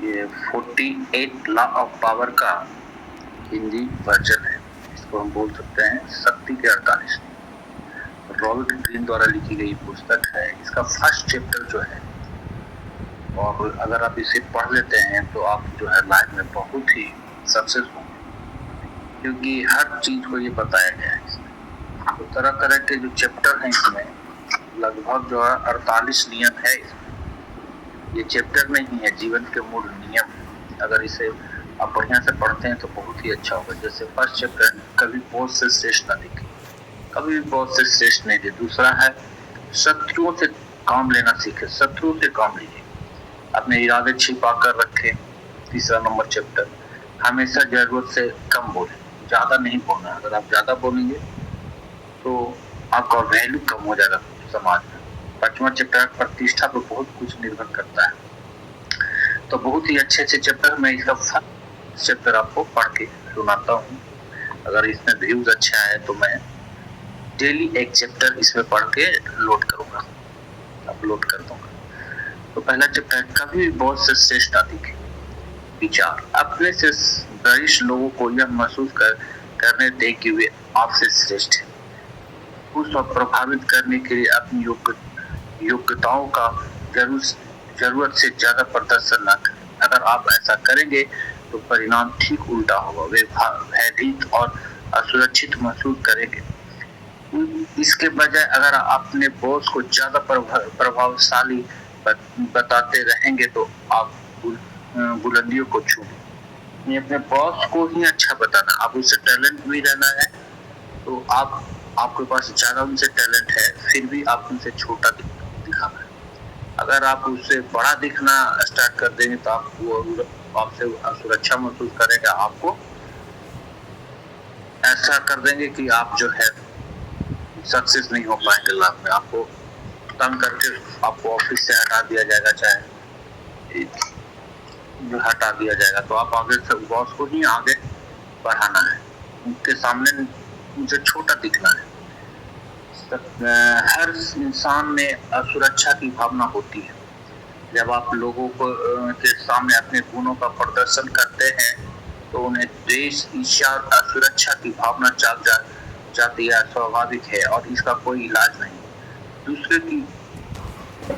ये 48 law of power का Hindi version है। इसको हम बोल सकते हैं शक्ति के 48। रॉबर्ट ग्रीन द्वारा लिखी गई पुस्तक है। इसका फर्स्ट चैप्टर जो है, और अगर आप इसे पढ़ लेते हैं तो आप जो है लाइफ में बहुत ही सक्सेस होंगे, क्योंकि हर चीज को ये बताया गया है इसमें। तो तरह तरह के जो चैप्टर हैं इसमें, लगभग जो है 48 नियम है इसमें। ये चैप्टर नहीं है, जीवन के मूल नियम है। अगर इसे आप बढ़िया से पढ़ते हैं तो बहुत ही अच्छा होगा। जैसे फर्स्ट चैप्टर, कभी बोझ से श्रेष्ठ न दिखे, कभी भी बोझ से श्रेष्ठ नहीं दिखे। दूसरा है शत्रुओं से काम लेना सीखे, शत्रुओं से काम लीजिए, अपने इरादे छिपा कर रखे। तीसरा नंबर चैप्टर, हमेशा जरूरत से कम बोले, ज्यादा नहीं बोलना। अगर आप ज्यादा बोलेंगे तो आपका वैल्यू कम हो जाएगा समाज में। पांचवा चैप्टर, प्रतिष्ठा पर बहुत कुछ निर्भर करता है। तो बहुत ही अच्छे अच्छे चैप्टर, मैं इसका फर्स्ट चैप्टर आपको पढ़ के सुनाता हूँ। अगर इसमें व्यूज अच्छा है तो मैं डेली एक चैप्टर इसमें पढ़ के लोड करूंगा, अपलोड कर दूंगा। तो पहला चैप्टर, कभी भी बहुत से श्रेष्ठ दिखे। विचार, अपने से वरिष्ठ लोगों को यह महसूस करने दे कि वे आपसे श्रेष्ठ हैं। खुश और प्रभावित करने के लिए अपनी योग्यताओं का जरूरत से ज्यादा प्रदर्शन न करें। अगर आप ऐसा करेंगे तो परिणाम ठीक उल्टा होगा। वे भयभीत और असुरक्षित महसूस करेंगे। इसके बजाय अगर आप अपने बॉस को ज्यादा प्रभावशाली बताते रहेंगे तो आप बुलंदियों को छूएंगे। अपने बॉस को ही अच्छा बताना, आप उससे टैलेंट भी रहना है तो आपके पास ज्यादा उनसे टैलेंट है, फिर भी आप उनसे छोटा दिखाना है। अगर आप उससे बड़ा दिखना स्टार्ट कर देंगे तो आपसे सुरक्षा महसूस करेगा, आपको ऐसा कर देंगे कि आप जो है सक्सेस नहीं हो पाएंगे लाइफ में। आपको तंग करके आपको ऑफिस से हटा दिया जाएगा, चाहे हटा दिया जाएगा। तो आप आगे से बॉस को ही आगे बढ़ाना है, उनके सामने उनसे छोटा दिखना है। हर इंसान में असुरक्षा की भावना होती है। जब आप लोगों को के सामने अपने गुणों का प्रदर्शन करते हैं तो उन्हें द्वेष, ईर्ष्या और असुरक्षा की भावना जाती है, स्वाभाविक है और इसका कोई इलाज नहीं। दूसरे की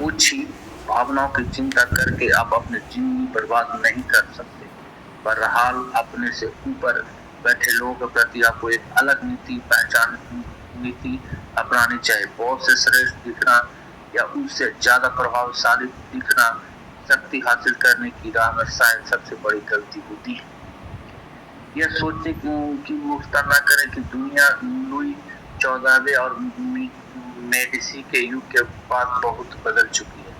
ऊंची भावनाओं की चिंता करके आप अपनी जिंदगी बर्बाद नहीं कर सकते। बहरहाल अपने से ऊपर बैठे लोगों के प्रति आपको एक अलग नीति अपनानी चाहिए। बॉस से श्रेष्ठ दिखना या उससे ज्यादा प्रभावशाली दिखना शक्ति हासिल करने की राह में शायद सबसे बड़ी गलती होती है। यह सोचने की मूर्खता न करें कि दुनिया लुई 14वें और मेडिसी के युग के बाद बहुत बदल चुकी है।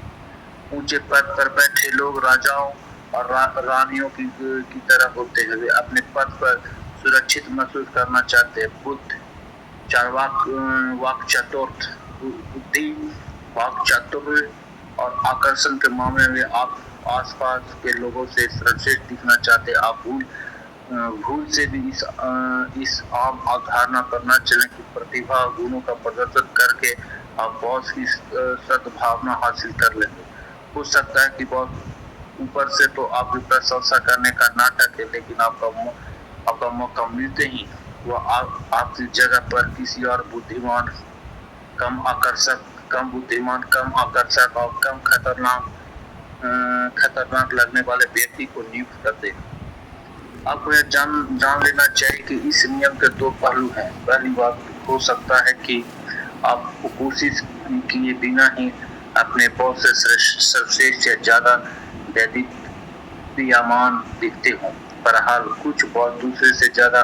ऊंचे पद पर बैठे लोग राजाओं और रानियों की तरह होते हैं। वे अपने पद पर सुरक्षित महसूस करना चाहते हैं। बुद्ध, वाक चातुर्य और आकर्षण के मामले में आप आसपास के लोगों से श्रेष्ठ दिखना चाहते हैं। आप भूल से भी इस आम अवधारणा पर न चलें कि प्रतिभा गुणों का प्रदर्शन करके आप बॉस की सद्भावना हासिल कर लेंगे। हो सकता है कि बहुत ऊपर से तो आपकी प्रशंसा करने का नाटक है, लेकिन आपका मौका मिलते ही वह आपकी जगह पर किसी और बुद्धिमान, कम आकर्षक और कम खतरनाक लगने वाले व्यक्ति को नियुक्त कर देगा। आपको यह जान लेना चाहिए कि इस नियम के दो पहलू हैं। पहली बात हो सकता है कि आप कोशिश किए बिना ही अपने बॉस से सर्वश्रेष्ठ या ज्यादा दैदीप्यमान दिखते हों। बहरहाल कुछ बॉस दूसरे से ज्यादा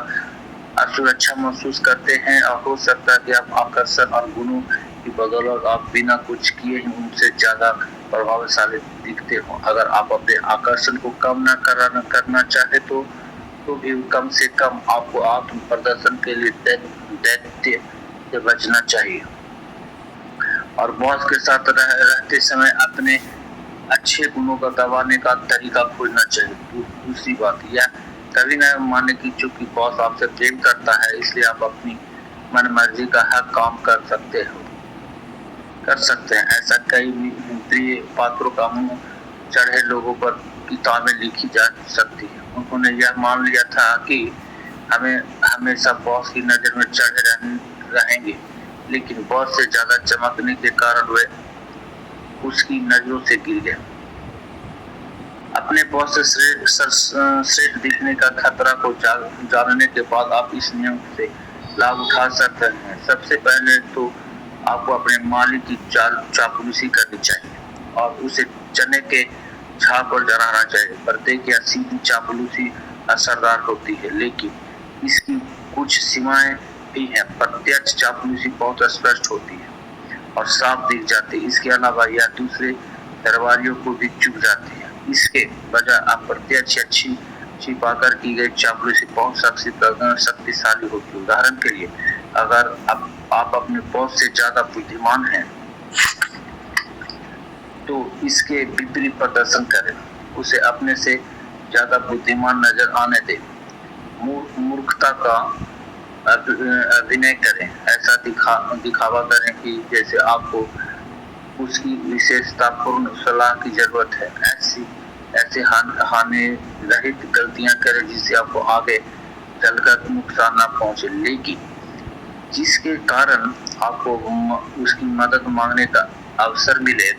असुरक्षा महसूस करते हैं और हो सकता है कि आप आकर्षण और गुणों की बदौलत आप बिना कुछ किए ही उनसे ज्यादा प्रभावशाली दिखते हो। अगर आप अपने आकर्षण को कम न करना चाहे तो भी कम से कम आपको आत्म प्रदर्शन के लिए दैत्य से बचना चाहिए और बॉस के साथ रहते समय अपने अच्छे गुणों का दबाने का तरीका खोजना चाहिए। दूसरी बात यह कभी न माने कि चूंकि बॉस आपसे प्रेम करता है इसलिए आप अपनी मन मर्जी का हर काम कर सकते हैं। ऐसा कई प्रिय पात्रों का मुंह चढ़े लोगों पर किताबें लिखी जा सकती है। उन्होंने यह मान लिया था कि हमें हमेशा बॉस की नजर में चढ़े रहेंगे, लेकिन बॉस से ज्यादा चमकने के कारण वे उसकी नजरों से गिर गए। अपने बॉस से श्रेष्ठ दिखने का खतरा को जानने के बाद आप इस नियम से लाभ उठा सकते हैं। सबसे पहले तो आपको अपने मालिक की चापलूसी करनी चाहिए और उसे चने के झाड़ पर जलाना चाहिए। प्रत्येक या सीधी चापलूसी असरदार होती है, लेकिन इसकी कुछ सीमाएं भी हैं। प्रत्यक्ष चापलूसी बहुत स्पष्ट होती है और साफ दिख जाती है। इसके अलावा यह दूसरे दरबारियों को भी चुभ जाती है। इसके बजाय अप्रत्यक्ष या छिपाकर की गई चापलूसी बहुत शक्तिशाली होती है। उदाहरण के लिए, अगर आप अपने बॉस से ज्यादा बुद्धिमान हैं तो इसके विपरीत प्रदर्शन करें, उसे अपने से ज्यादा बुद्धिमान नजर आने दें, मूर्खता का अभिनय करें, ऐसा दिखावा करें कि जैसे आपको उसकी विशेषतापूर्ण सलाह की जरूरत है। ऐसे हानि रहित गलतियां करें जिससे आपको आगे चलकर नुकसान न पहुंचे, लेकिन जिसके कारण आपको उसकी मदद मांगने का अवसर मिले।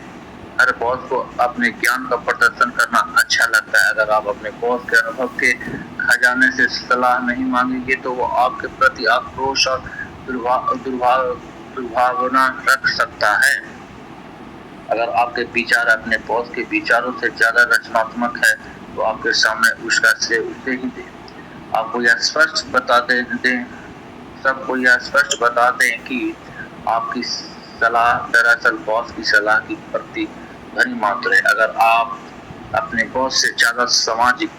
हर बॉस को अपने ज्ञान का प्रदर्शन करना अच्छा लगता है। अगर आप अपने बॉस के अनुभव के खजाने से सलाह नहीं मांगेंगे तो वो आपके प्रति आक्रोश और दुर्भावना रख सकता है। अगर आपके विचार अपने बॉस के विचारों से ज्यादा रचनात्मक है तो आपके सामने उसका श्रेय उसे ही दें। आपको यह स्पष्ट बता दें कि आपकी सलाह दरअसल बॉस की सलाह की प्रति धनी मात्र है। अगर आप अपने बॉस से ज्यादा सामाजिक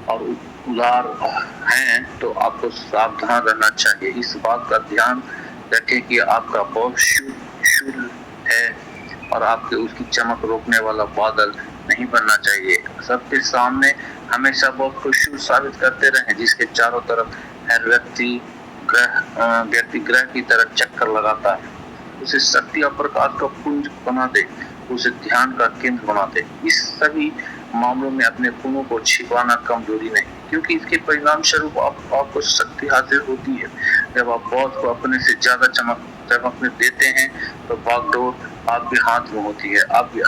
और उदार हैं तो आपको सावधान रहना चाहिए। इस बात का ध्यान रखें कि आपका बॉस शुद्ध है और आपके उसकी चमक रोकने वाला बादल नहीं बनना चाहिए। सबके सामने हमेशा बॉस को शुद्ध साबित करते रहें, जिसके चारों तरफ हर व्यक्ति ग्रह की तरह चक्कर लगाता है। उसे शक्ति और प्रकाश का पुंज बना दे, उसे ध्यान का केंद्र बना दे। इस सभी मामलों में अपने गुणों को छिपाना कमजोरी नहीं, क्योंकि इसके परिणाम स्वरूप आपको शक्ति हासिल होती है। जब आप बॉस को अपने से ज्यादा चमकने देते हैं तो बागडोर आपके हाथ में होती है। आपकी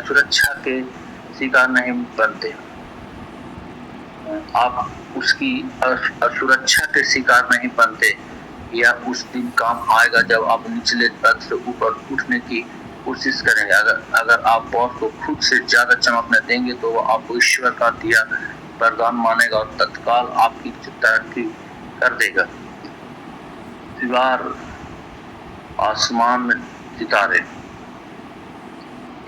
सुरक्षा के शिकार नहीं बनते, आप उसकी असुरक्षा के शिकार नहीं बनते। या उस दिन काम आएगा जब आप निचले पद से ऊपर उठने की कोशिश करेंगे। अगर आप बॉस को खुद से ज्यादा चमकने देंगे तो वो आपको ईश्वर का दिया वरदान मानेगा और तत्काल आपकी तरक्की कर देगा। दीवार, आसमान में सितारे।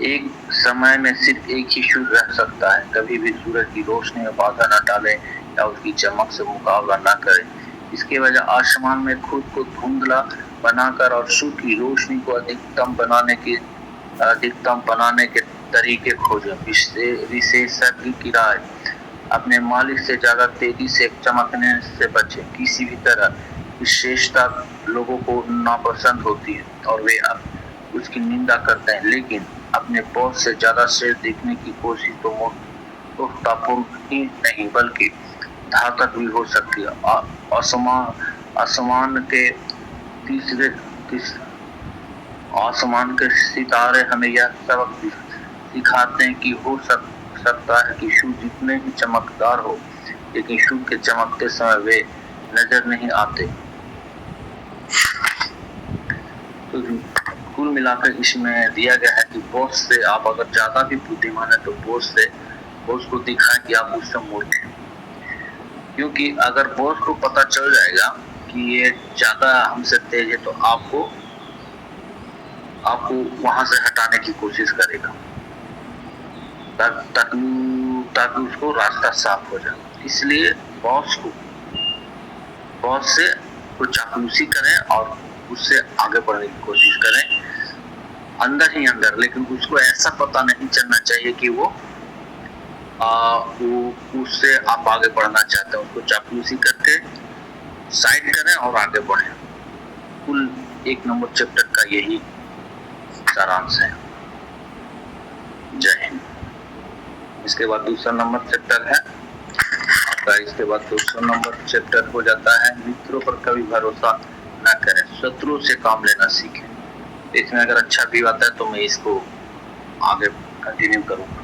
एक समय में सिर्फ एक ही सूर्य रह सकता है। कभी भी सूरज की रोशनी में बाधा न डालें या उसकी चमक से मुकाबला न करें। इसके वजह आसमान में खुद को धुंधला बनाकर और सूर्य की रोशनी को अधिकतम बनाने के तरीके खोजें। विशेषज्ञ की राय, अपने मालिक से ज्यादा तेजी से चमकने से बचें। किसी भी तरह विशेषता लोगों को नापसंद होती है और वे उसकी निंदा करते हैं, लेकिन अपने बॉस से ज्यादा श्रेष्ठ दिखने की कोशिश तो मूर्खतापूर्ण ही नहीं बल्कि घातक भी हो सकती है। आसमान के सितारे हमें यह सबक सिखाते हैं कि हो सकता है कि सूर्य जितने ही चमकदार हो, लेकिन सूर्य के चमकते समय वे नजर नहीं आते। तो कुल मिलाकर इसमें दिया गया है कि बॉस से आप अगर ज्यादा भी बुद्धिमान है तो बॉस को दिखाएं कि आप उससे मूर्ख हैं, क्योंकि अगर बॉस को पता चल जाएगा कि ये ज्यादा हमसे तेज है तो आपको वहां से हटाने की कोशिश करेगा ताकि उसको रास्ता साफ हो जाए। इसलिए बॉस से चापलूसी करें और उससे आगे बढ़ने की कोशिश करें अंदर ही अंदर, लेकिन उसको ऐसा पता नहीं चलना चाहिए कि वो उससे आप आगे बढ़ना चाहते हैं। उसको चापलूसी करके साइड करें और आगे बढ़ें। कुल 1 नंबर चैप्टर का यही सारांश है। इसके बाद दूसरा नंबर चैप्टर है आपका। इसके बाद दूसरा नंबर चैप्टर हो जाता है मित्रों पर कभी भरोसा न करें, शत्रुओं से काम लेना सीखें। इसमें अगर अच्छा व्यू आता है तो मैं इसको आगे कंटिन्यू करूंगा।